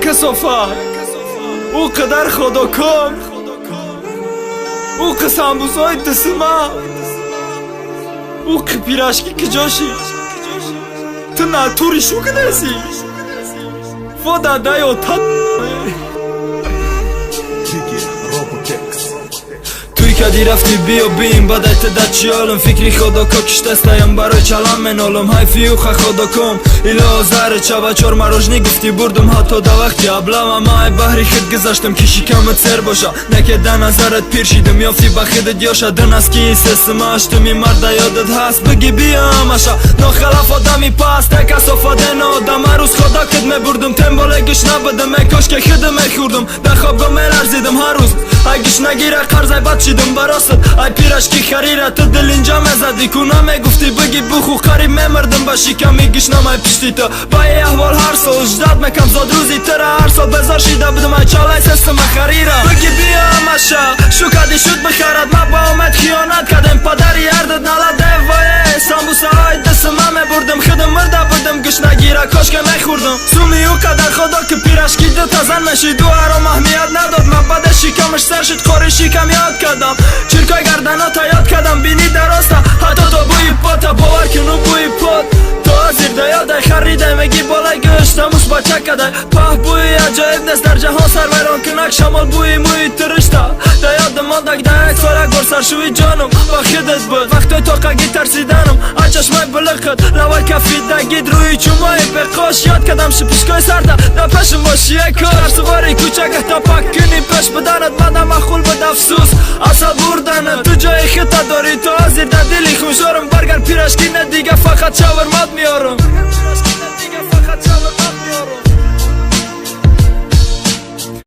کثافت او قدر خدا کن او قسم بوزای دسما او که پیراشکی که جاشی تو ناتوری شو کنسی فودا دایو تا توی کدی رفتی بیا بیم بدایت دا چیالم فکری خدا که کشتستایم برای چلم منالم های فیوخه خدا کم ایلا زهر چابا چور مروجنی گفتی بردم حتی دا وقتی ابلم اما ای بحری خود گذاشتم که شکمت سر باشه نکه دا نظرت پیر شیدم یافتی بخیدت یاشا دن از کی سسم اشتمی مرد یادت هست بگی بیام اشا ناخلاف آدمی پاس تک اصافاده نادم روز خدا کد مبردم تنبالگش نبدم کاش که خودم خوردم در خوابگاه ملرزیدم هر روز اگش نگیره قرضای بد شیدم براست ای پیراشکی خریره تو دل اینجا مزدی کنم گفتی بگی بخو قریب ممردم با شکم میگش نمای پشتی تو با ای احوال هر سال اجداد مکم زاد روزی تره هر سال بزار شیده بودم ای چالای سستم خریره بگی بیام اشا شو کدی شد بخیرد ما با اومد خیانت کدم پدری اردد نلده وای سامبوسه های دست ممه بردم خودم مرده بودم گش نگیره کاش که نخوردم سومی او قدر خدا که پیراشکی دو تازن نشید دو هرام اهمیت نداد من بعد شکمش سر شد خوری شکم یاد کردم چرکای گردناتا یاد کردم بینی درسته حتی تو بوی پاتا باور کنو بوی پات تو زیر دیاده خریده مگی بالای گشتموش با چکده پاه بوی عجایب نست در جهان سروران کنک شمال بوی موی ترشته دیاد ماندک ده اکسوره گرسر شوی جانم با خودت بود وقتی توقعی ترسیدنم چشمای بلقت لوای کفید نگید روی چومای بقاش یاد کدم شپشکای سرده در پشم باشی ای کار سواری کوچک تا پک کنی پش بدنت مدم مخول بود افسوس اصل بردنم تو جای خطا داری تو ازیر در دلی خوشارم برگر پیراشکی نه دیگه فقط شاورمات میارم